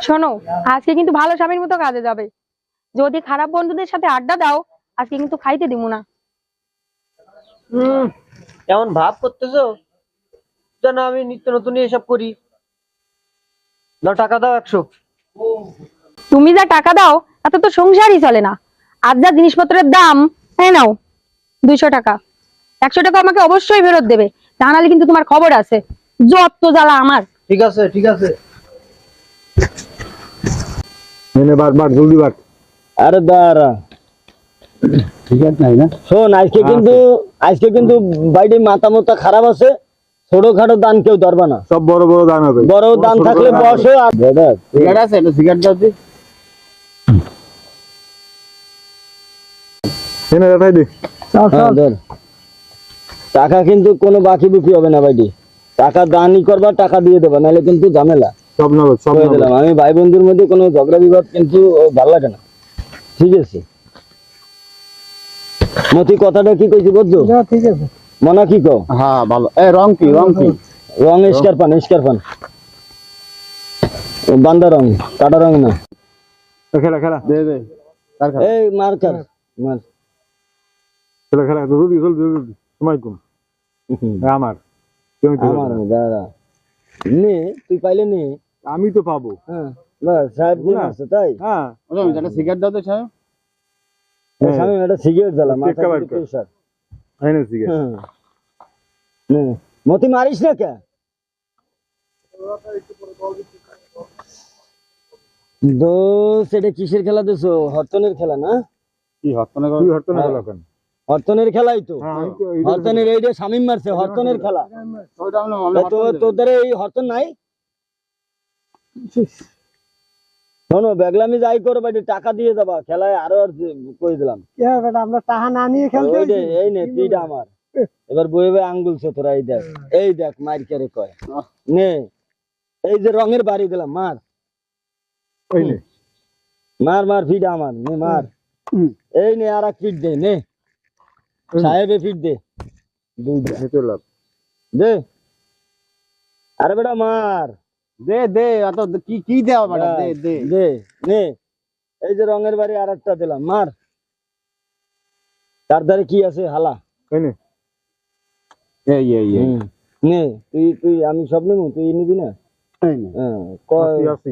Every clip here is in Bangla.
শোনো, আজকে কিন্তু ভালো স্বামীর মতো কাজে যাবে। যদি খারাপ বন্ধুদের সাথে আড্ডা দাও, আজকে কিন্তু খাইতে দিব না। এমন ভাব করতেছো যেন আমি নিত্য নতুন এসব করি। দাও, টাকা দাও 100। তুমি যা টাকা দাও তাতে তো সংসারই চলে না। আর যা জিনিসপত্রের দাম, হ্যাঁ নাও 200 টাকা। 100 টাকা আমাকে অবশ্যই ফেরত দেবে, তা নাহলে কিন্তু তোমার খবর আছে। যত জ্বালা আমার। ঠিক আছে, ঠিক আছে। বাট জলদি বাট। আরে দাঁড়া, ঠিক আছে নাই না? শোন, আজকে কিন্তু বাইরে মাথা মতো খারাপ আছে। ছোটখাটো দান কেউ ধরবা না, সব বড় বড় দান হবে। বড় দান থাকলে বসো। আর সিগারেট আছে, এটা সিগারেট দাও দি। এনে রাখাই দে। হ্যাঁ, ধর। টাকা কিন্তু কোনো বাকি বুকি হবে না বাইরে। টাকা দানই করবা, টাকা দিয়ে দেবা, নাহলে কিন্তু ঝামেলা। সব নগদ, সব বলে নগদ। দিলাম, আমি ভাই বন্ধুর মধ্যে কোনো ঝগড়া বিবাদ কিন্তু ভালো লাগে না। ঠিক আছে মতি, কথাটা কি কইছি বুঝছো? ঠিক আছে। মনা কি কও? হ্যাঁ ভালো। রং কি? রং স্কারপান বান্দা রং, কাটা রং না। খেলা দে দে। এই মার্কার মার। খেলা জলদি জলদি সময় কম। আমার আমার দাদা নে, তুই পাইলে নে। আমি তো পাবো। হ্যাঁ বাস, সাহেব দিন আছে তাই। হ্যাঁ, এটা সিগারেট দাও তো সাহেব। আমি একটা সিগারেট দিলাম, টেক্কা মাথা বার কর। প্রেসার। এই নে সিগারেট। নে মতি, মারিস না কে? দোস্ত, এটা কিসের খেলা দেছো? হরতনের খেলা না? কি হরতনে হলো কেন? হরতনের খেলাই তো। হ্যাঁ, আমি তো হরতনের এইটা শামিম মারছে, হরতনের খেলা। তোদের এই হরতন নাই? শোনো, বেগলামি যাই করো বাড়ি, টাকা দিয়ে যাবা, খেলায় আরো আর কই দিলাম। আমরা টাকা না নিয়ে খেলতে ওই যে, এই নে তুইটা আমার। এবার বয়ে বয়ে আঙ্গুলছে তোরা, এই দেখ মার কে রে কয়। নে, এই যে রঙের বাড়ি দিলাম, মার ওই নে। মার ফিটা আমার, নে মার। এই নে আর এক ফিট দে, নে সাহেবে ফিট দে, দুইটা হেতু লাভ। দে। আরে বেটা মার, দে দে, অত কি দেওয়া ম্যাডাম? দে দে দে নে। এই যে রঙের বাড়ি আর একটা দিলাম, মার। তার ধারে কি আছে হালা? এই নে। এই নে তুই আমি সব নেবো, তুই নিবি না? এই নে। হ্যাঁ, কয় আসি।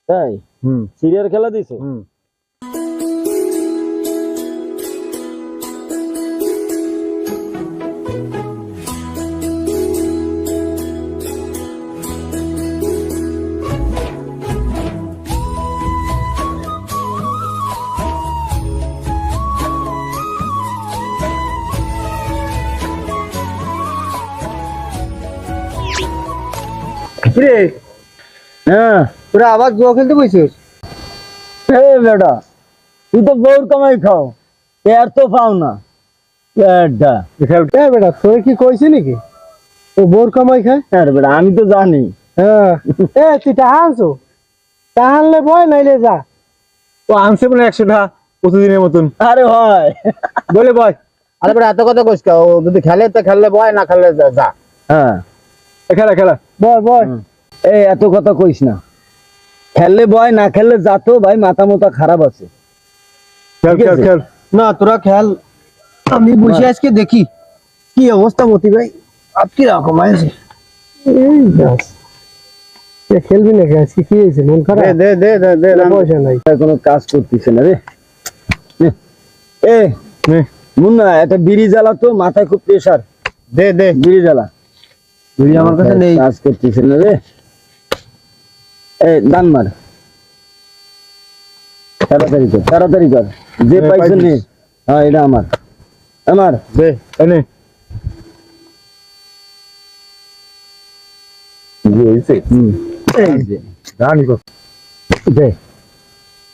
তাই সিরিয়ার খেলা দিছো? কিরে, হ্যাঁ। তোরা আবার জুয়া খেলতে বসছিস? এই বেটা, তুই তো বউর কামাই খাও, আর তো পাও না। বেটা, তোর কি কইছি নাকি ও বোর কামাই খায়? আরে বেটা, আমি তো জানি। হ্যাঁ, তুই টাকা আনছো? টাকা আনলে বয়, নাইলে যা। ও আনছে বলে 100 টাকা প্রতিদিনের মতন। আরে হয় বলে বয়। আরে বেটা, এত কথা কইস কা? ও যদি খেলে তো খেললে বয়, না খেললে যা। হ্যাঁ, খেলা বয়। এই এত কথা কইস না। খেললে বয়, না খেললে যা তো ভাই, মাথা মোটা খারাপ আছে। খেল। না, তোরা খেল, আমি বসে আজকে দেখি কি অবস্থা। মতি ভাই আপ কি রকম আছে? খেলবি নাকি আজকে? কি হয়েছে, মন খারাপ? দে পয়সা নাই। কোনো কাজ করতেছে না রে। এ মুন্না, একটা বিড়ি জ্বালা তো, মাথায় খুব প্রেসার। দে বিড়ি জ্বালা। বিড়ি আমার কাছে নেই। কাজ করতেছে না রে। এই দান মার, তাড়াতাড়ি কর। যে পাইছে নে। হ্যাঁ, এটা আমার দে এনে। এই যে জানি কো। দে।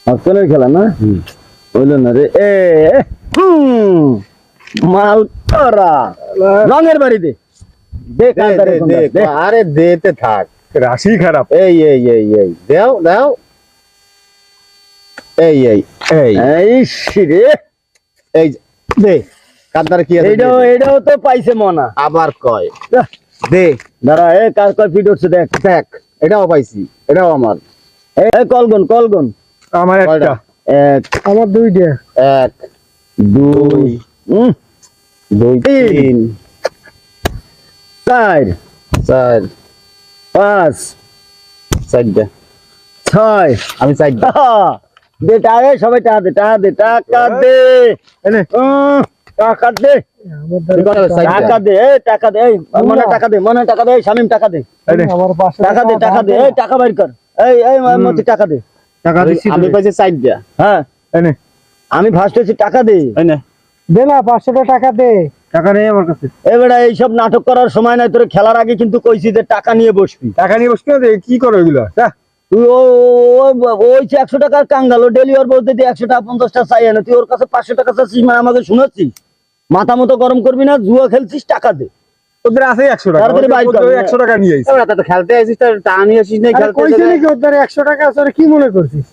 হরতনের খেলা না? হইল না রে। মাল করা রঙের বাড়িতে দে। আরে দেতে থাক, রাশি খারাপ। এই দাও। এই রে, এই দে। কাদার কি আছে? এটাও তো পাইছে মনা। আবার কয় দে। দাঁড়া, কার কয় ফিট উঠছে দেখ। এটাও পাইছি, এটাও আমার। এই কলগন কলগন আমার একটা, এক আমার দুইটা, এক দুই দুই তিন চার চার পাঁচ চারটা ছয় আমি চারটা দে টাকা, সবাই টাকা দে, টাকা দে, টাকা দে, এনে টাকা দে, আমার কি করে চারটা? টাকা দে, এই টাকা দে, এই মনে টাকা দে, মনে টাকা দে, এই শামিম টাকা দে, এনে আমার 500 টাকা দে, টাকা দে, এই টাকা বাইর কর, এই মতি টাকা দে। টাকা দিছি। আমি পাইছি চারটা হ্যাঁ এনে আমি ফার্স্ট হয়েছি, টাকা দে। তাই না দে না 500 টাকা দে, টাকা নেই আমার কাছে। এবারে এইসব নাটক করার সময় নাই, তোর খেলার আগে কিন্তু কইছি যে টাকা নিয়ে বসবি। টাকা নিয়ে বসকে দে, কি করো এগুলো? তুই ওই 100 টাকার কাঙ্গালো ডেলি ওর বলতে দিয়ে 100 টাকা 50 টাকা চাই না, তুই ওর কাছে 500 টাকা চাচ্ছিস, মানে আমাকে শুনাচ্ছিস? মাথা মতো গরম করবি না, জুয়া খেলছিস, টাকা দে। ওদের আছে 100 টাকা, তাড়াতাড়ি বাইর কর। 100 টাকা নিয়ে আইছি। এবার তো খেলতে আসিস, তো টাকা নিয়ে আসিস না, খেলতে কইছিস যাবে। নাকি ওদের 100 টাকা আছে? ওরা কি মনে করছিস?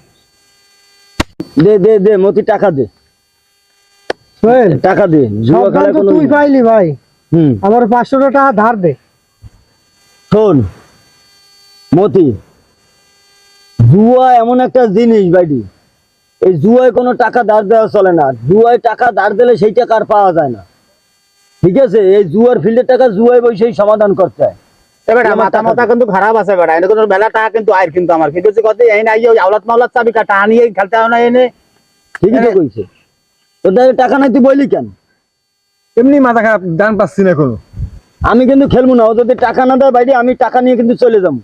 দে দে দে মতি টাকা দে, সোহেল, টাকা দে, জুয়া সব দাম খেলায় তো কোনো তুই পাইলি ভাই, হুম আমার 500 টাকা ধার দে। শোন মতি, জুয়া এমন একটা জিনিস ভাইটি, এই জুয়ায় কোনো টাকা ধার দেওয়া চলে না। জুয়ায় টাকা ধার দিলে সেই টাকা আর পাওয়া যায় না, ঠিক আছে? এই জুয়ার ফিল্ডের টাকা জুয়ায় বসেই সমাধান করতে হয়। এবার মাথা মাথা কিন্তু খারাপ আছে বেটা, এনে কোনো বেলা টাকা কিন্তু আয় কিন্তু আমার কিন্তু হচ্ছে কত এই নাই ওই আওলাদ মাওলাদ চাবি টাকা নিয়ে খেলতে হয় না এনে। ঠিকই তো কইছে, তোদের টাকা নাই তুই বইলি কেন? এমনি মাথা খারাপ, দান পাচ্ছি না কোনো। আমি কিন্তু খেলবো না, ও যদি টাকা না দেয় বাইরে, আমি টাকা নিয়ে কিন্তু চলে যাবো।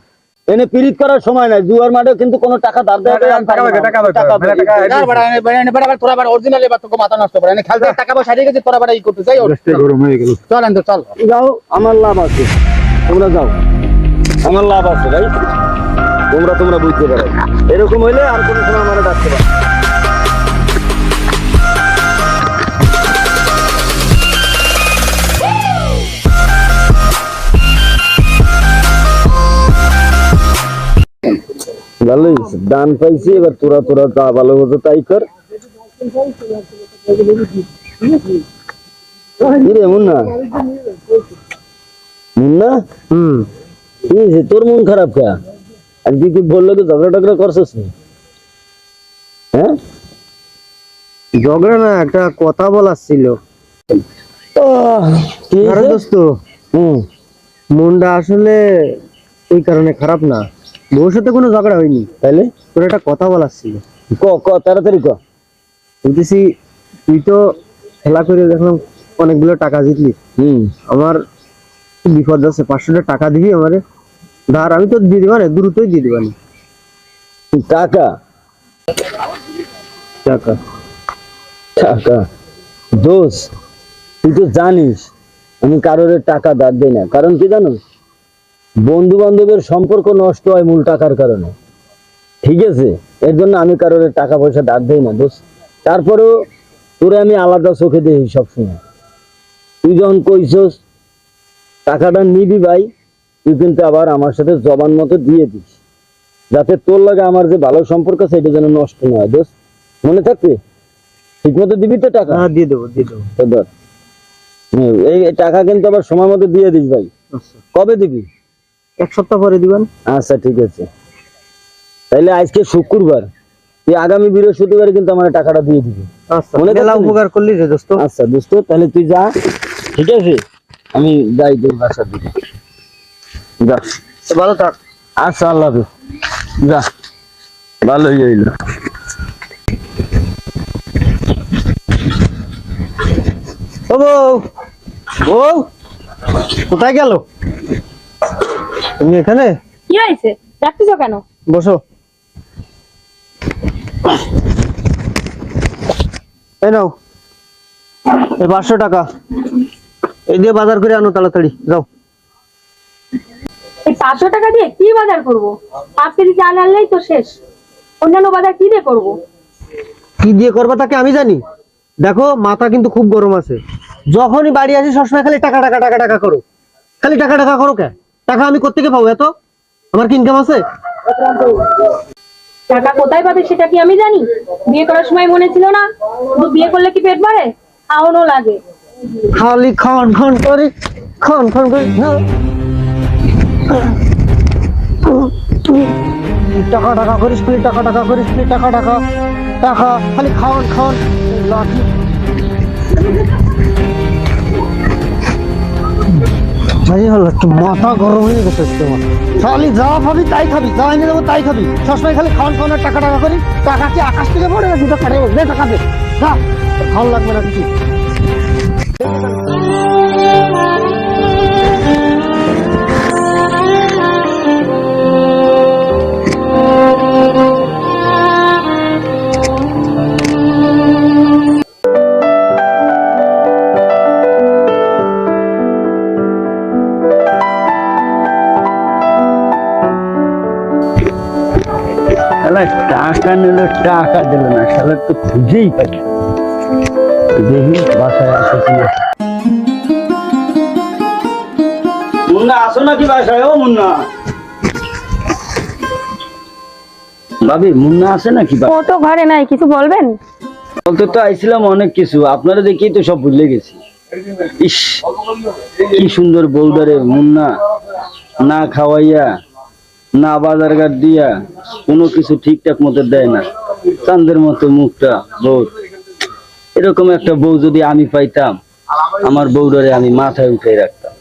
এনে পিরিত করার সময় নাই, জুয়ার মাঠে কিন্তু কোনো টাকা ধার দেওয়া যাবে না। টাকা লাগে, টাকা লাগে, টাকা টাকা দে। আর বেটা এনে বেটা তোরা বেটা অরিজিনাল এবার তোকে মাথা নষ্ট করে এনে খেলতে টাকা পয়সা হারিয়ে গেছে, তোরা বেটা ই করতে চাই গরম হয়ে গেল। চল আনতে চল। যাও, আমার লাভ আছে, তোমরা যাও, আমার লাভ আছে ভাই, তোমরা বুঝতে পারো। এরকম হইলে আর কোনো সময় আমার ডাকতে পারো। ভালোই দান পাইছি, এবার তোরা তা ভালো মতো তাই কর। কিরে মুন্না, মুন্না কি হয়েছে? তোর মন খারাপ কে? আর কি বললো কি ঝগড়া টগড়া করছিস নি? হ্যাঁ ঝগড়া না, একটা কথা বলার ছিল। কি আরে হয়েছে? দোস্ত, হুম মনটা আসলে এই কারণে খারাপ না, বউর সাথে কোনো ঝগড়া হয়নি, তাইলে তোর একটা কথা বলার ছিল। ক তাড়াতাড়ি ক। বলতেছি, তুই তো খেলা করে দেখলাম অনেকগুলো টাকা জিতলি, আমার খুব বিপদ আছে, 500 টাকা দিবি আমারে ধার? আমি তো দিয়ে দিবানি, দ্রুতই দিয়ে দিবানি টাকা টাকা। টাকা দোষ, তুই তো জানিস আমি কারোর টাকা ধার দেই না। কারণ কি জানো, বন্ধু বান্ধবের সম্পর্ক নষ্ট হয় মূল টাকার কারণে, ঠিক আছে? এর জন্য আমি কারোর টাকা পয়সা ধার দেই না দোষ। তারপরেও তোরে আমি আলাদা চোখে দেখি সবসময়। তুই যখন কইছস টাকাটা নিবি ভাই, তুই কিন্তু আবার আমার সাথে জবান মতো দিয়ে দিস, যাতে তোর লাগে আমার যে ভালো সম্পর্ক আছে এটা যেন নষ্ট না হয় দোষ। মনে থাকবে? ঠিক মতো দিবি তো টাকা? হ্যাঁ, দিয়ে দেবো দিয়ে দেবো। তো ধর, এই টাকা কিন্তু আবার সময় মতো দিয়ে দিস ভাই। কবে দিবি? 1 সপ্তাহ পরে দিবেন। আচ্ছা ঠিক আছে, তাইলে আজকে শুক্রবার, তুই আগামী বৃহস্পতিবারে কিন্তু আমার টাকাটা দিয়ে দিবি। আচ্ছা, মনে মেলা থাকবে? উপকার করলি রে দোস্ত। আচ্ছা দোস্ত, তাহলে তুই যা, ঠিক আছে? আমি যাই তোর বাসার দিকে, যা। ভালো থাক। আচ্ছা, আল্লাহ হাফেজ, যা, ভালোই হইল। ও বউ, বউ কোথায় গেল? তুমি এখানে কি হয়েছে, ডাকতেছো কেন? বসো। এই নাও, এই 500 টাকা, এই দিয়ে বাজার করে আনো তাড়াতাড়ি, যাও। এই 500 টাকা দিয়ে কি বাজার করব? 5 কেজি চাল আনলেই তো শেষ, অন্যান্য বাজার কি দিয়ে করব? কি দিয়ে করবা তাকে আমি জানি? দেখো, মাথা কিন্তু খুব গরম আছে, যখনই বাড়ি আসি সবসময় খালি টাকা টাকা টাকা টাকা করো, খালি টাকা টাকা করো। কে টাকা আমি কোত্থেকে পাবো? এত আমার কি ইনকাম আছে? টাকা কোথায় পাবে সেটা কি আমি জানি? বিয়ে করার সময় মনে ছিল না শুধু বিয়ে করলে কি পেট ভরে, খাওয়ানো লাগে। খালি খন খন করি, খন খন করি না। টাকা টাকা করিস, খালি টাকা টাকা করিস, খালি টাকা টাকা টাকা, খালি খাওয়ান খাওয়ান লাঠি। ভাই হলো একটু মাথা গরম হয়ে গেছে আজকে আমার। খালি যা ভাবি তাই খাবি, যা এনে দেবো তাই খাবি, সবসময় খালি খাওয়ান খাওয়ান আর টাকা টাকা করি। টাকা কি আকাশ থেকে পড়ে না, দুটো কাটে দে টাকা দে, যা, ভালো লাগবে না কিছু। শালা টাকা নিল, টাকা দিল না, শালা তো খুঁজেই পাই না। দেখি বাসায় আসে কিনা। মুন্না আসো নাকি বাসায়? ও মুন্না, ভাবি মুন্না আসে নাকি? ও তো ঘরে নাই, কিছু বলবেন? বলতে তো আইছিলাম অনেক কিছু, আপনারা দেখেই তো সব ভুলে গেছি। ইস, কি সুন্দর বউদারে মুন্না, না খাওয়াইয়া না বাজার ঘাট দিয়া কোনো কিছু ঠিকঠাক মতো দেয় না, চাঁদের মতো মুখটা বউ। এরকম একটা বউ যদি আমি পাইতাম, আমার বউদারে আমি মাথায় উঠে রাখতাম।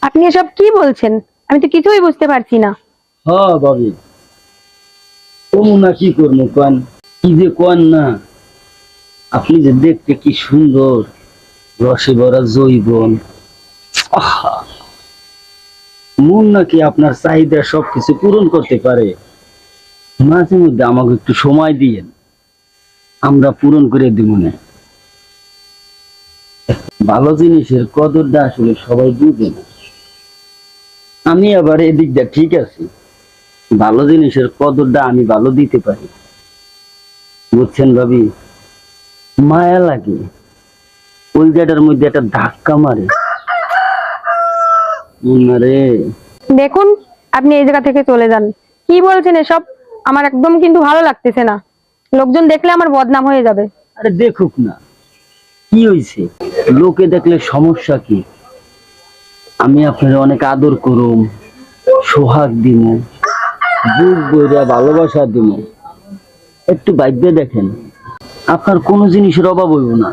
আপনি এসব কি বলছেন? আমি তো কিছুই বুঝতে পারছি না। হ্যাঁ ভাবি, ও মুন্না কি করবো কন, কি যে কন না। আপনি যে দেখতে কি সুন্দর, রসে ভরা জৈবন, আহা, মন নাকি আপনার চাহিদা সবকিছু পূরণ করতে পারে। মাঝে মধ্যে আমাকে একটু সময় দিয়েন, আমরা পূরণ করে দিব না। ভালো জিনিসের কদরটা আসলে সবাই বুঝে না। আমি আবার এদিক দিয়ে ঠিক আছি, ভালো জিনিসের কদরটা আমি ভালো দিতে পারি, বুঝছেন ভাবি? মায়া লাগে, ওই জায়গাটার মধ্যে একটা ধাক্কা মারে। রে দেখুন, আপনি এই জায়গা থেকে চলে যান। কি বলছেন এসব? আমার একদম কিন্তু ভালো লাগতেছে না। লোকজন দেখলে আমার বদনাম হয়ে যাবে। আরে দেখুক না, কি হয়েছে? লোকে দেখলে সমস্যা কি? আমি আপনার অনেক আদর করুম, সোহাগ দিব, বুক বইরা ভালোবাসা দিব। একটু ভাববে দেখেন, আপনার কোনো জিনিসের অভাব হইব না,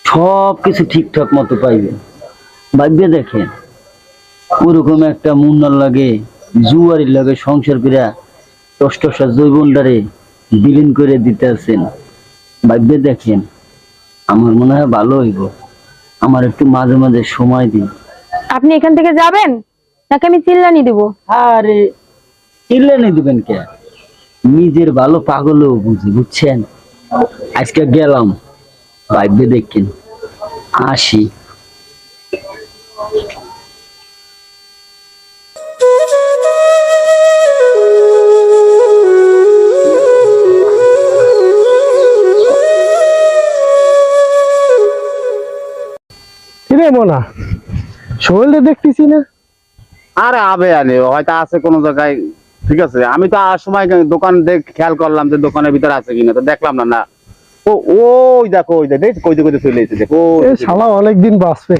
সব কিছু ঠিকঠাক মতো পাইবেন। ভাববে দেখেন, ওরকম একটা মুন্নার লাগে, জুয়ারির লাগে সংসার করে টসটসা জৈবনটারে বিলীন করে দিতে আছেন। ভাববে দেখেন, আমার মনে হয় ভালো হইব। আমার একটু মাঝে মাঝে সময় দিন। আপনি এখান থেকে যাবেন নাকি আমি চিল্লানি দিব? আরে চিল্লানি দিবেন কে? নিজের ভালো পাগলও বুঝি, বুঝছেন? আজকে গেলাম, ভাববে দেখেন, আসি। কিরে মোনা, সোহেলরে দেখতেছি না। আরে আবে আনে হয়তো আছে কোনো জায়গায়, ঠিক আছে। আমি তো আর সময় দোকান দেখ খেয়াল করলাম যে দোকানের ভিতরে আছে কিনা, তো দেখলাম না। না ও ওই দেখো, ওই দেখ কইতে কইতে চলে এসেছে, দেখো। এ শালা অনেকদিন বাঁচবে।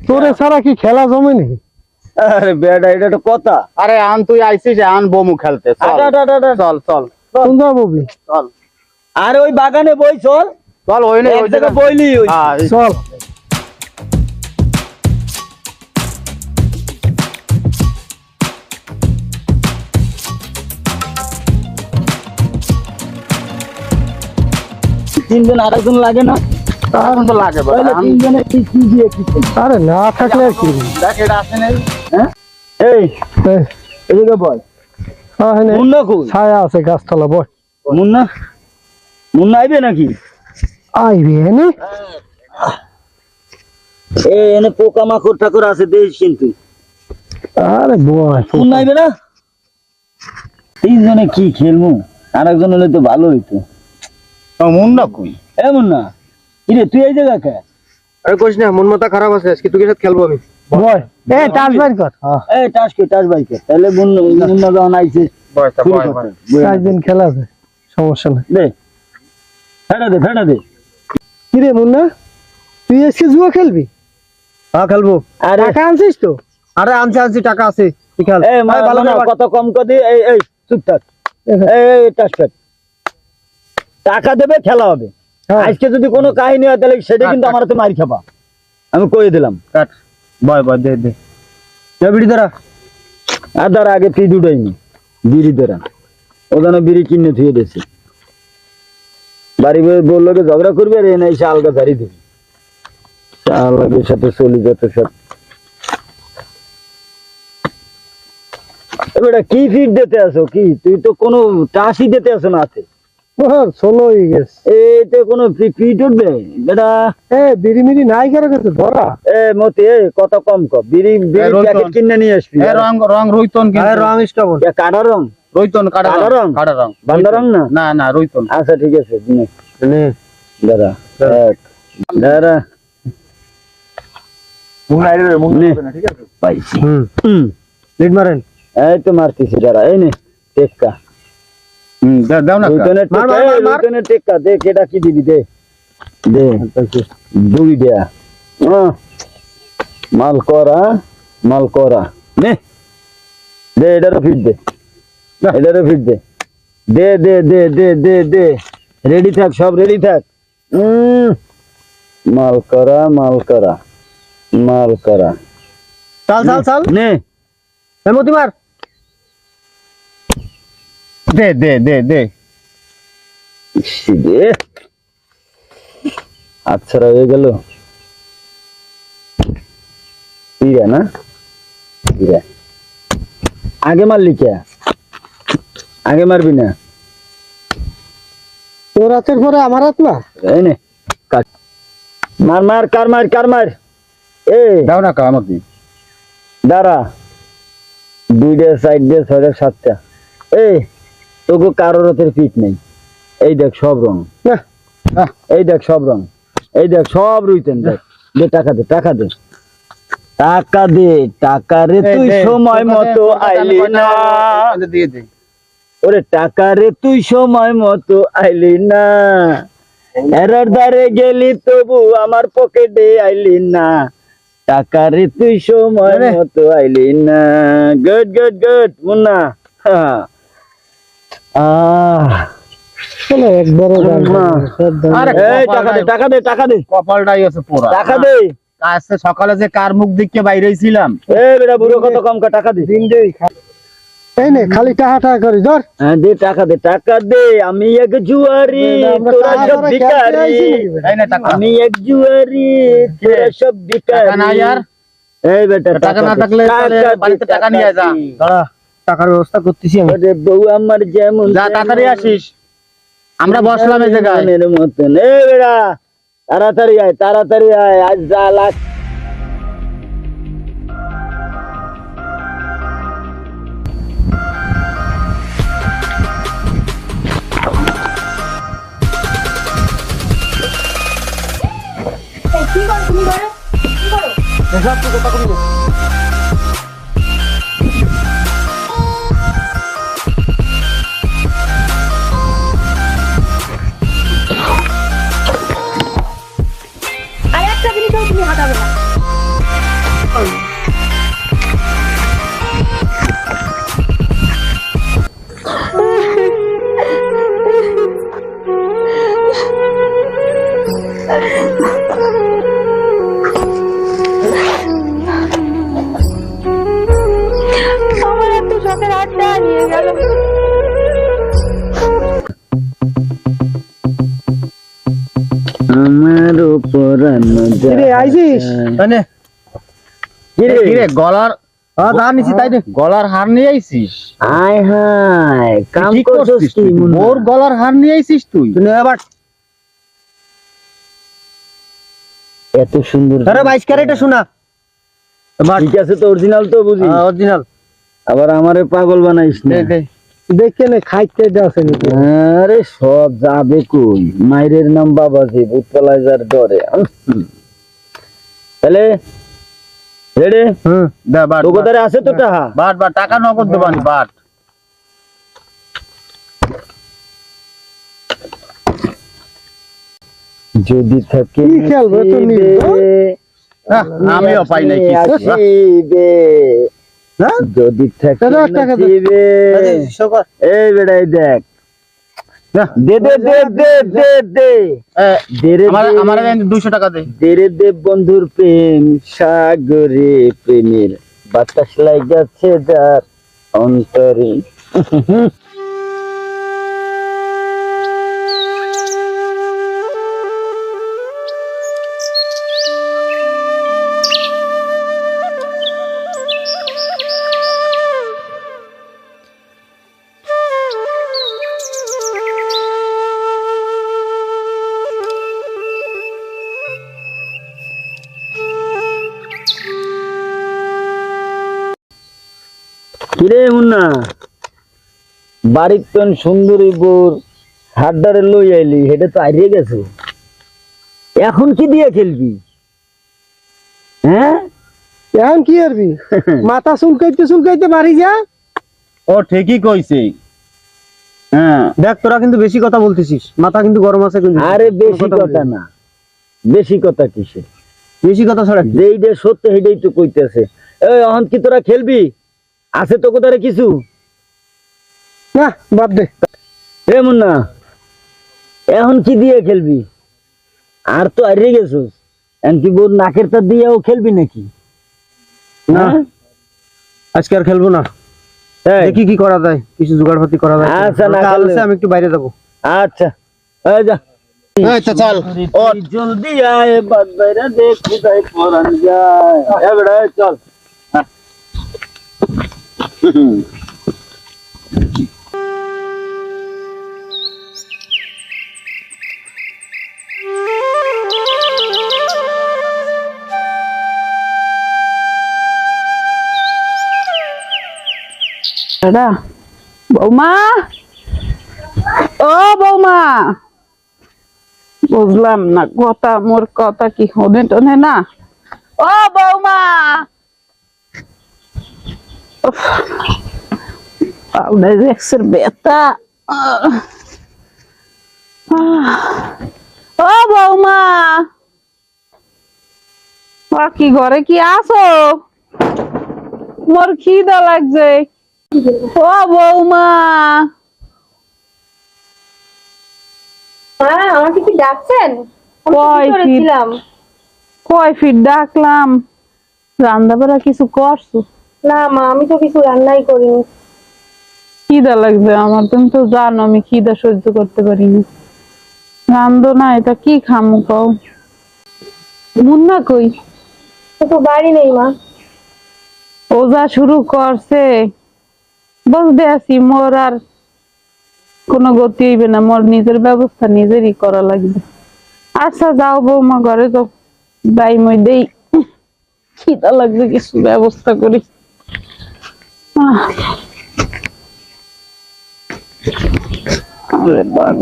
তোরে ছাড়া কি খেলা জমে নাকি? আরে বেটা, এটা তো কথা। আরে আন তুই আইছিস, আন বমু খেলতে, চল চল চল কোন যাবি? চল আরে ওই বাগানে বই, চল চল, ওই এক জায়গায় বইলি। চল। তিনজন আরেকজন লাগে না? এখন তো লাগে বড়। তাহলে তিনজনে কি দিয়ে কি করব? আরে না থাকলে আর কি? দেখ এটা আসে নাই। হ্যাঁ, এই এদিকে বল। মুন্না কই? ছায়া আছে গাছতলা, বয়। মুন্না, মুন্না আইবে নাকি? আইবে এনে। এনে পোকা মাকড় ঠাকুর আছে, দেখিস কিন্তু। আরে বয়, মুন্না আইবে না? তিনজনে কি খেলবো? আরেকজন হলে তো ভালো হইতো। মুন্না কই? এ মুন্না, কিরে তুই এই জায়গা কে? আরে কইস না, মন মাথা খারাপ আছে, আজকে তোর সাথে খেলবো আমি। বয়, এ টাচ বাইর কর। এই টাস বাইকে। তাহলে মুন্না যখন আইছে, বয়টা বয়। চার দিন খেলা আছে, সমস্যা নাই। দে ফেটা দে। কিরে মুন্না, তুই আজকে জুয়া খেলবি? হ্যাঁ খেলবো। আরে টাকা আনছিস তো? আরে আনছি টাকা আছে তুই খেল। এই ভাই, ভালো করে কত কম কর দি, এই চুপ থাক, এই টাসপেট টাকা দেবে, খেলা হবে। হ্যাঁ। আজকে যদি কোনো কাহিনী হয় তাহলে সেটা কিন্তু আমার হাতে মার খাবা, আমি কয়ে দিলাম। কাট বয় বয় দে দে এ বিড়ি ধরা। আর ধর আগে ফিড উঠাইনি, বিড়ি ধরা ওখানে বিড়ি কিনে থুয়ে দিয়েছে, বাড়ি বললো ঝগড়া করবে আর এনে এসে আলগা ধারি দিবি, আলগের সাথে চলি যত সব। এবার কি ফিট দিতে আসো, কি তুই তো কোনো টাসই দিতে আসো না হাতে, ষোলো হয়ে গেছে। এইতে কোনো ফিট উঠবে বেটা? বিড়ি মিড়ি নাই কারো কাছে ধরা। মতি কত কম কম বিড়ি রোহিত, প্যাকেট কিনে নিয়ে আসবি। এ রং রং রইতন কিন্তু রং স্টবন। কাটা রং, রইতন কাটা কাটা রং রং? কাটা রং বান্দা রং না? না না রইতন আচ্ছা ঠিক আছে, দাদা দাদা পাইছি। লিড মারেন। এই তো মারতেছি দাঁড়া, এই নে টেক্কা, দাও না রুইতনের মার, টেক্কা, মার, মার, এই মার। রুইতনের টেক্কা দে, কেটা কি দিবি দে দে, দুই দেয়া মাল করা, মাল করা নে দে, এটারও ফিট দে, এটারও ফিট দে, দে দে দে দে দে দে, রেডি থাক, সব রেডি থাক। মাল করা, মাল করা, মাল করা চাল নে, হেমতি মার। দে দে দে দে ইসি দে, আচ্ছা হয়ে গেল। ইরা না, ইরা আগে মারলি কে, আগে মারবি না? তোর হাতের পরে আমার হাত না। এই নে কাট, মার মার, কার মার, কার মার, এ দাও না কা আমাকে দাঁড়া, দুইটা সাইড দিয়ে ছয়টা সাতটা, এই তোকে কারোর হাতের ফিট নেই, এই দেখ সব রং, এই দেখ সব রং, এই দেখ সব রুইতেন, দেখ দে, টাকা দে, টাকা দে, টাকা দে, টাকা রে তুই সময় মতো আইলি না, দিয়ে দে ওরে টাকা রে তুই সময় মতো আইলি না, এরার দ্বারে গেলি তবু আমার পকেটে আইলি না, টাকা রে তুই সময় মতো আইলি না। গুড গুড গুড মুন্না, একবারও আরে এই টাকা দে, টাকা দে, টাকা দে, কপালটাই আছে পোড়া টাকা দে, আজকে সকালে যে কার মুখ দেখে বাইরে ছিলাম এই বেটা বুড়ো কত কম কা, টাকা দে, এই নে খালি টাকা করি ধর। হ্যাঁ দে, টাকা দে, টাকা দে, আমি এক জুয়ারি তোরা সব ভিখারি, তাই না টাকা আমি এক জুয়ারি তোরা সব টাকা না ভিখারি। ইয়ার এই বেটা টাকা না থাকলে তাহলে বাড়িতে টাকা নিয়ে যা দাঁড়া টাকার ব্যবস্থা করতেছি আমি। ওরে বউ আমার যেমন যা তাড়াতাড়ি আসিস আমরা বসলাম এই জায়গায় মনের মতন, এই বেটা তাড়াতাড়ি আয়, তাড়াতাড়ি আয়, আজ যা লাগ কি করো তুমি ঘরে? কি করো? আর একটা জিনিসও তুমি হাঁটাবে না। আমার এত শখের হাতটা নিয়ে গেল। আমার পরানো কিরে আইছিস? কিরে গলার ধান নিছি তাই দে। গলার হার নিয়ে আইছিস আয় হায় কাম কি করছিস করছিস তুই তুই? ওর গলার হার নিয়ে আইছিস তুই তুই নে আবার এত সুন্দর, আরে 22 ক্যারেটে শোনা ঠিক আছে তো, অরিজিনাল তো বুঝি, অরিজিনাল। আবার আমারে পাগল বানাইস না। দেখে নে খাইতে আছে নাকি? আরে সব যাবে কই, মায়ের নাম বাবাজি, ভূতপালায় যার ডরে। তাহলে রেডি, দে বাট তোকে ধারে আছে তো টাকা? বাট বাট টাকা নগদ দেবানি বাট যদি থাকে কি খেলবে তো নিবো? আমিও পাই নাই কিছু। আসিবে যদি থাকে দাদা, এক টাকা দে। নসিবে। সকাল এই বেড়াই দেখ, দে দে দে দে দে দে দে রে আমার দে। আমার 200 টাকা দে। দেরে দেব বন্ধুর প্রেম সাগরে প্রেমের বাতাস লাগাছে যার অন্তরে। কিরে মুন্না, বাড়ির তো সুন্দরী বোর হাড্ডারে লই আইলি, হেটা তো হারিয়ে গেছে। এখন কি দিয়ে খেলবি? হ্যাঁ, এখন কি করবি? মাথা চুলকাইতে চুলকাইতে বাড়ি যা। ও ঠিকই কইছে। হ্যাঁ দেখ তোরা কিন্তু বেশি কথা বলতেছিস, মাথা কিন্তু গরম আছে কিন্তু। আরে বেশি কোনো কথা বলবি না, বেশি কথা কিসের? বেশি কথা ছড়া কি? যেইটা সত্য সেটাই তো কইতেছে। এই এখন কি তোরা খেলবি? আছে তো কোথায় কিছু? না বাদ দে। এ মুন্না, এখন কি দিয়ে খেলবি? আর তো হারিয়ে গেছিস, এখন কি বোর নাকের তার দিয়েও খেলবি নাকি? না, হ্যাঁ? আজকে আর খেলবো না। এই, দেখি কি করা যায়, কিছু জোগাড়পাতি করা যায়। আচ্ছা, না কাল খেললে- আছে, আমি একটু বাইরে যাবো। আচ্ছা, এই যা। আচ্ছা চল। ও জলদি আয়, বাদ বাইরে দেখ কোথায় পরান যায়। এ বেটা, এই চল। দাদা, বৌমা, ও বৌমা, বুঝলাম না কথা, মোর কথা কি হনে টনে না। ও বৌমা, পাউডার এক্সের ব্যথা। ও বৌমা, ও কি ঘরে কি আসো? মোর খিদা লাগছে। ও বৌমা, হ্যাঁ, আমাকে কি ডাকছেন? আমি তো কয় ভিতরে ফিট? ছিলাম। কয় ফিট ডাকলাম, রান্না বাড়া কিছু করছো? না মা, আমি তো কিছু রান্নাই করিনি। খিদা লাগবে আমার, তুমি তো জানো আমি খিদা সহ্য করতে পারি না। রান্ধো না, এটা কি খামু কও? মুন্না কই? ও তো বাড়ি নেই মা। ও যা শুরু করছে, বলতে আছি মোর আর কোনো গতি হইবে না, মোর নিজের ব্যবস্থা নিজেরই করা লাগবে। আচ্ছা যাও বৌমা, ঘরে যাও, বাই মই দেই, খিদা লাগবে, কিছু ব্যবস্থা করি। আরে বাবা,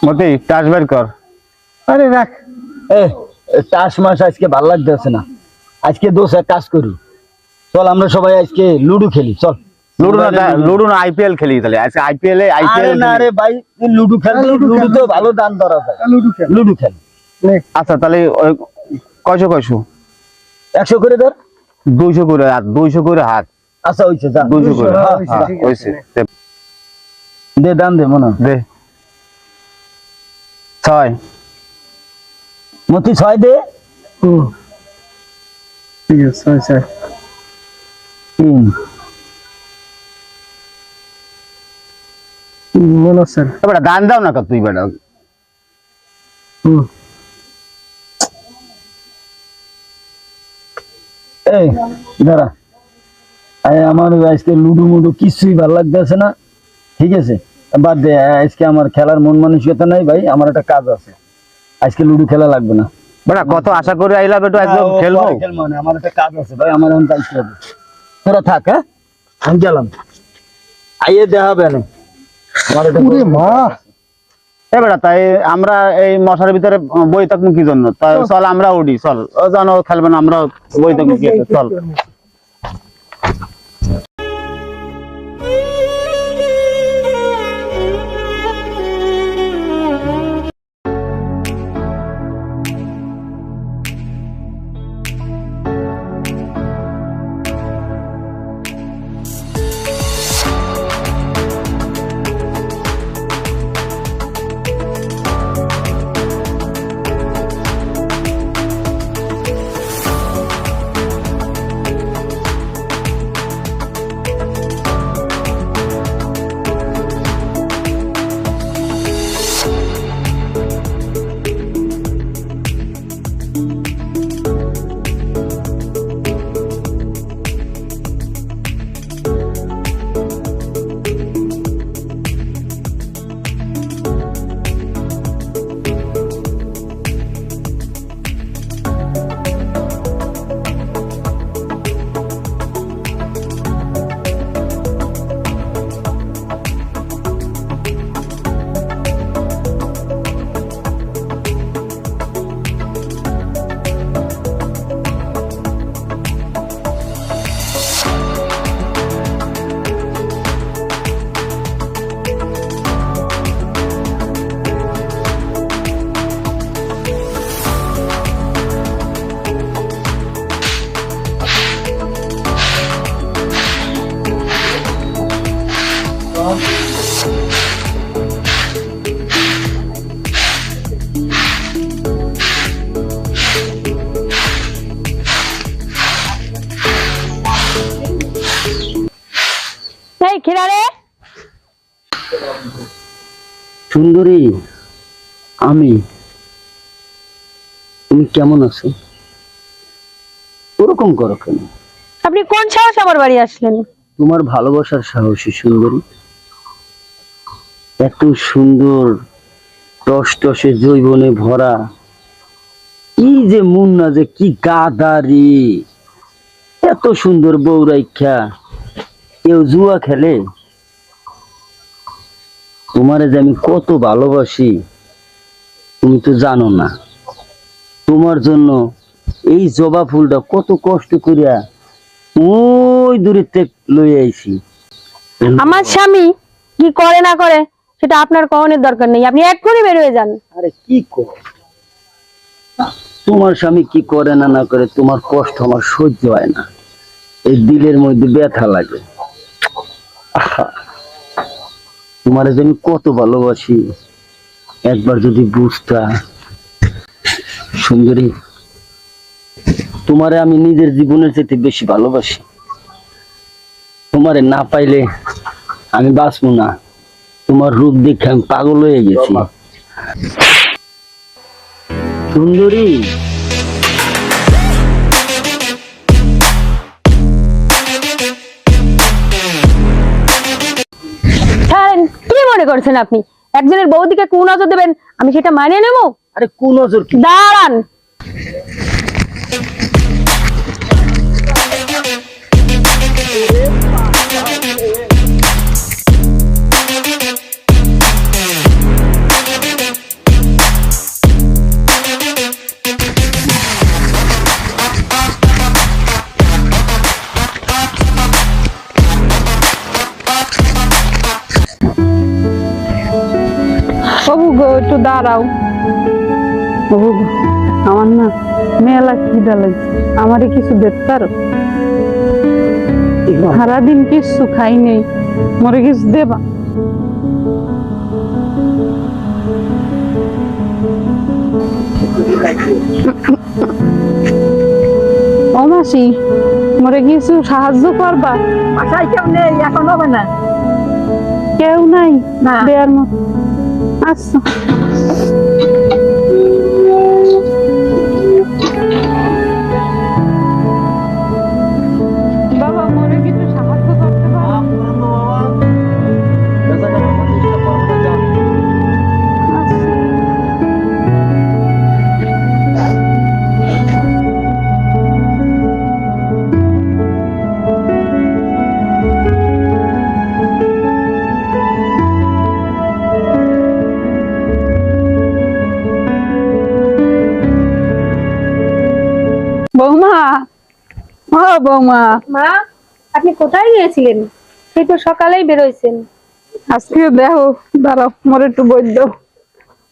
মতি টাচ বের কর। আরে রাখ। এ, চাষ মাস আজকে ভাল লাগতেছে না। আজকে দোষ এক কাজ করি, চল আমরা সবাই আজকে লুডো খেলি। চল লুডু না আইপিএল খেলি তাহলে। আজকে আইপিএল আরে না রে ভাই, তুই লুডো খেলবি? লুডো তো ভালো দান ধরা যায়। লুডো খেল। আচ্ছা তাহলে ওই কয়শো 100 করে ধর। 200 করে হাত, 200 করে হাত, আচ্ছা হইছে, যা 200 করে। হ্যাঁ, হ্যাঁ, হইছে, ঠিক আছে। হইছে। দে, দান দে মনে দে 6। মতি 6 দে। ঠিক আছে, আচ্ছা। 3 মনে হচ্ছে। বেটা দান দাও না তুই বেটা। এই দাঁড়া, আমার আজকে লুডো মুডো কিছুই ভালো লাগতেছে না। ঠিক আছে, বাদ দে, আজকে আমার খেলার মন মানসিকতা নাই ভাই। আমার একটা কাজ আছে, আজকে লুডো খেলা লাগবে না। বেটা কত আশা করে আইলা বেটা, আজকে খেলবো। খেলবো না, আমার একটা কাজ আছে ভাই, আমার এখন যাইতে হবে। তোরা থাক, হ্যাঁ আমি গেলাম, আইয়ে দেখা হবে না। আমার একটা ওরে মা, বেটা তাই আমরা এই মশার ভিতরে বই থাকবো কি জন্য? তাই চল আমরা উঠি, চল। ও জানো খেলবে না, আমরা বই থাকবো কি আছে, চল। এই খিলারে, সুন্দরী, আমি, তুমি কেমন আছো? ওরকম করো কেন? আপনি কোন সাহস আমার বাড়ি আসলেন? তোমার ভালোবাসার সাহসী সুন্দরী, এত সুন্দর টসটসে যৌবনে ভরা এই যে মুন্না যে কি গাদারি, এত সুন্দর বউ রাইখা কেউ জুয়া খেলে? তোমারে যে আমি কত ভালোবাসি তুমি তো জানো না। তোমার জন্য এই জবা ফুলটা কত কষ্ট করিয়া ওই দূরের থেকে লই আইছি। আমার স্বামী কি করে না করে সেটা আপনার কখনের দরকার নেই, আপনি এক্ষুনি বের হয়ে যান। আরে কি কর, তোমার স্বামী কি করে না না করে তোমার কষ্ট আমার সহ্য হয় না, এই দিলের মধ্যে ব্যথা লাগে। আহা, তোমারে যে আমি কত ভালোবাসি একবার যদি বুঝতা। সুন্দরী, তোমারে আমি নিজের জীবনের চাইতে বেশি ভালোবাসি। তোমারে না পাইলে আমি বাঁচবো না। তোমার রূপ দেখে আমি পাগল হয়ে গেছি। সুন্দরী, ছাড়েন, কি মনে করছেন আপনি একজনের বৌদিকে কোন নজর দেবেন আমি সেটা মানিয়ে নেবো? আরে কোন নজর কি? দাঁড়ান, বাবু গো একটু দাঁড়াও। বাবু গো, আমার না মেলা খিদা লাগছে, আমারে কিছু দেখতে পারো? সারাদিন কিছু খাই নেই, মরে কিছু দেবা? ও মাসি, মরে কিছু সাহায্য করবা? বাসায় কেউ নেই, এখন হবে না। কেউ নাই না। দেয়ার মতো? আচ্ছা, বাবা মরে কিছু সাহায্য করতে পারো? আচ্ছা। বৌমা, মা আপনি কোথায় গিয়েছিলেন? সেই তো সকালেই বেরোইছেন। আজকে দেখো, দাঁড়াও মোর একটু বৈদ্য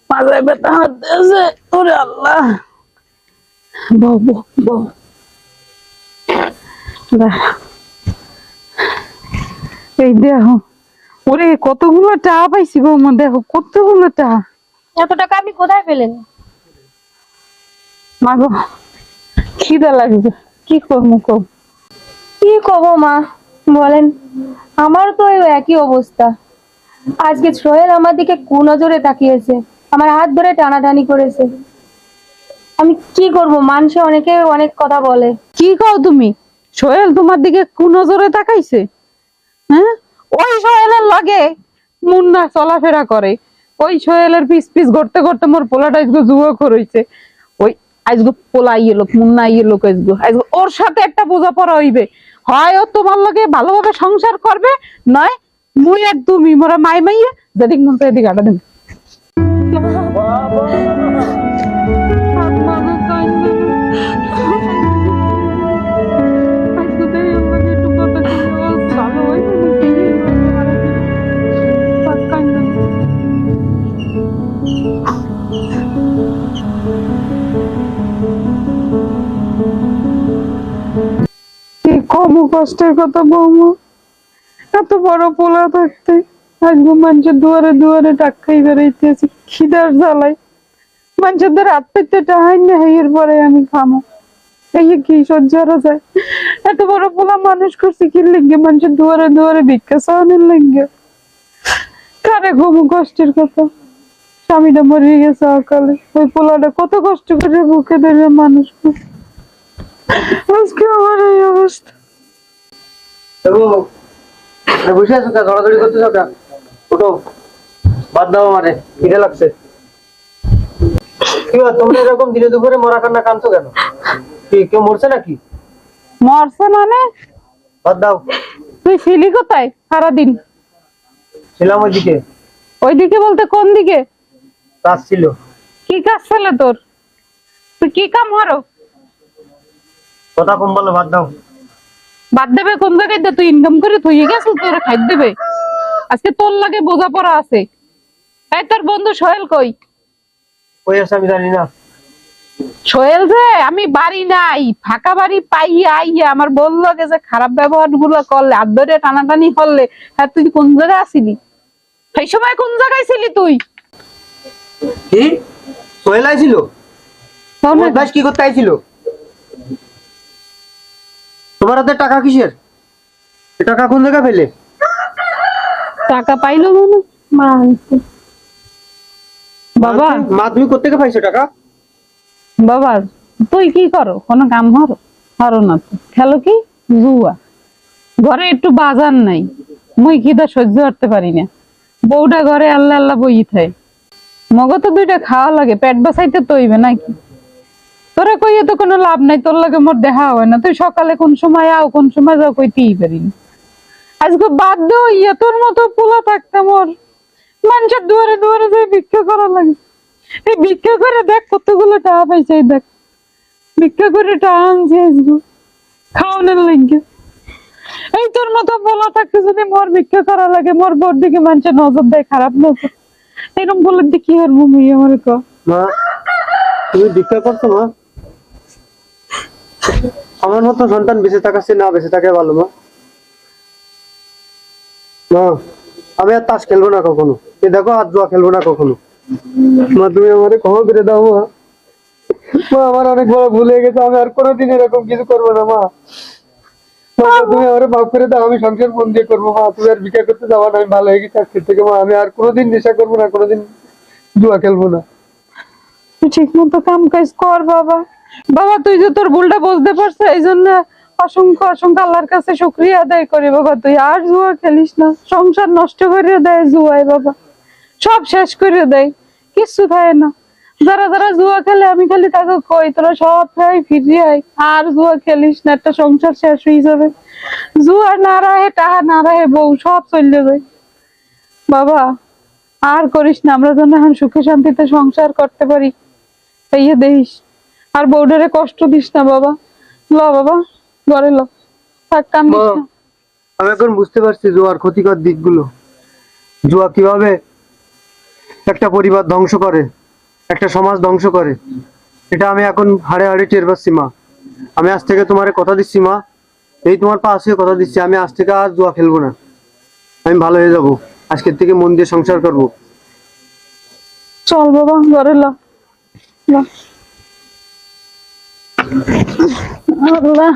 মাথায় ব্যথা হচ্ছে। ওরে আল্লাহ, বউ বউ বউ, দাঁড়াও। এই দেখো, ওরে কতগুলো টাকা পাইছি বৌমা, দেখো কতগুলো টাকা। এত টাকা আপনি কোথায় পেলেন? মাগো, খিদা লাগবে, কি করবো কও? কি করবো মা বলেন, আমারও তো এই একই অবস্থা। আজকে সোহেল আমার দিকে কুনজরে তাকিয়েছে, আমার হাত ধরে টানাটানি করেছে। আমি কি করব, মানুষে অনেকে অনেক কথা বলে। কি কও তুমি? সোহেল তোমার দিকে কোন নজরে তাকাইছে? হ্যাঁ, ওই সোহেলের লাগে মুন্না চলাফেরা করে, ওই সোহেলের পিস পিস করতে করতে মোর পোলাটা আজকে যুবক হইছে। ওই আজকে পোলা ইয়ে লোক, মুন্না ইয়ে লোক, আজকে ওর সাথে একটা বোঝাপড়া হইবে। হয় ও তোমার লগে ভালোভাবে সংসার করবে, নয় মুই আর তুমি মোরা মাই মাইয়ে যেদিক মন চায় এদিকে আটা দেন। কি কম কষ্টের কথা বৌমা, এত বড় পোলা থাকতে আজকে মানুষের দুয়ারে দুয়ারে টাকাই বেড়াইতেছি খিদার জ্বালাই। মানুষের হাত পেতে টাহাই না, এর পরে আমি খামো, এই কি সহ্য করা যায়? এত বড় পোলা মানুষ করছি কি লিগে? মানুষের দুয়ারে দুয়ারে ভিক্ষা চাওয়ানোর লিগে। কারে ঘুমো কষ্টের কথা, স্বামীটা মরে গেছে অকালে, ওই পোলাটা কত কষ্ট করে বুকে ধরে মানুষ করে। আজকে আমার এই অবস্থা। বসে আছো কে? দৌড়াদৌড়ি করতেছো কে? উঠো, বাদ দাও, আমারে খিদে লাগছে। কি ব্যাপার, তোমরা এরকম দিনে দুপুরে মরা কান্না কাঁদছো কেন? কি কেউ মরছে নাকি? মরছে মানে? বাদ দাও। তুই ছিলি কোথায় সারাদিন? ছিলাম ওইদিকে। ওইদিকে বলতে কোন দিকে? কাজ ছিল। কি কাজ ছিল তোর? তুই কি কাম হরো? কথা কম বলো, বাদ দাও। বাদ দেবে কোন জায়গায়? তুই ইনকাম করে তুই গেছিস, তোর খাই দেবে। আজকে তোর লাগে বোঝাপড়া আছে। এই তোর বন্ধু সোহেল কই? ওই আছে আমি জানি না। সোহেল যে আমি বাড়ি নাই, ফাঁকা বাড়ি পাইয়া আইয়া আমার বললো যে খারাপ ব্যবহার গুলো করলে, হাত ধরে টানাটানি করলে, হ্যাঁ তুই কোন জায়গায় আসিলি? সেই সময় কোন জায়গায় ছিলি তুই? কি সোহেল আইছিল? তোমার দাস কি করতে আইছিল? তোমার হাতে টাকা কিসের? এ টাকা কোন জায়গা পেলে? টাকা পাইলো মানে? মা আনছে। বাবা, মা তুমি কোত্থেকে পাইছো টাকা? বাবা তুই কি করো? কোনো কাম হরো? হরো না তো, খেলো কি জুয়া। ঘরে একটু বাজার নাই, মুই খিদা সহ্য করতে পারি না। বউটা ঘরে আল্লাহ আল্লাহ বই থাকে, মগো তো দুইটা খাওয়া লাগে, পেট বাঁচাইতে তো হইবে নাকি? তোরা কইয়ে তো কোনো লাভ নাই, তোর লাগে মোর দেখা হয় না। তুই সকালে কোন সময় আও, কোন সময় যাও, কইতেই পারিনি। আজকে বাধ্য হইয়া তোর মতো পোলা থাকতে মোর মানুষের দুয়ারে দুয়ারে যাই ভিক্ষা করা লাগে। এই ভিক্ষা করে দেখ কতগুলো টাকা পাইছে, এই দেখ ভিক্ষা করে টাকা আনছি আজকে খাওয়ানোর লাগে। এই তোর মতো পোলা থাকতে যদি মোর ভিক্ষা করা লাগে, মোর বোর দিকে মানুষের নজর দেয়, খারাপ নজর। এরকম বলে দি কি আর মুমি আমার ক? মা তুমি ভিক্ষা করছো? মা আমার মতো সন্তান বেঁচে থাকাচ্ছে না বেঁচে থাকে ভালো। মা মা আমি আর তাস খেলবো না কখনো, এ দেখো আর জুয়া খেলবো না কখনো। মা তুমি আমারে ক্ষমা করে দাও। মা মা আমার অনেক বড় ভুল হয়ে গেছে, আমি আর কোনোদিন এরকম কিছু করবো না। মা তুমি আমারে মাফ করে দাও, আমি সংসার মন দিয়ে করবো। মা তুমি আর ভিক্ষা করতে যাবো না, আমি ভালো হয়ে গেছি আজকের থেকে। মা আমি আর কোনোদিন নেশা করবো না, কোনোদিন জুয়া খেলবো না। তুই ঠিক মতো কাম কাজ কর বাবা। বাবা তুই যে তোর ভুলটা বুঝতে পারছিস, এই জন্য অসংখ্য অসংখ্য আল্লাহর কাছে শুকরিয়া আদায় করি বাবা। তুই আর জুয়া খেলিস না, সংসার নষ্ট করে দেয় জুয়ায় বাবা, সব শেষ করে দেয়, কিচ্ছু থাকে না। যারা যারা জুয়া খেলে আমি খালি তাকে কই তোরা সব খাই ফিরিয়ে আয়, আর জুয়া খেলিস না, একটা সংসার শেষ হয়ে যাবে। জুয়া না রাহে, টাকা না রাহে, বউ সব চলে যায় বাবা। আর করিস না, আমরা যেন এখন সুখে শান্তিতে সংসার করতে পারি, এই দেখিস। আর বউডারে কষ্ট দিস না বাবা। ল বাবা ঘরে ল। থাক কান্দিস মা, না। আমি এখন বুঝতে পারছি জুয়ার ক্ষতিকর দিকগুলো। জুয়া কিভাবে একটা পরিবার ধ্বংস করে, একটা সমাজ ধ্বংস করে, এটা আমি এখন হাড়ে হাড়ে টের পাচ্ছি মা। আমি আজ থেকে তোমারে কথা দিচ্ছি মা, এই তোমার পাশে কথা দিচ্ছি, আমি আজ থেকে আর জুয়া খেলবো না। আমি ভালো হয়ে যাব, আজকের থেকে মন দিয়ে সংসার করবো। চল বাবা ঘরে ল। আল্লাহ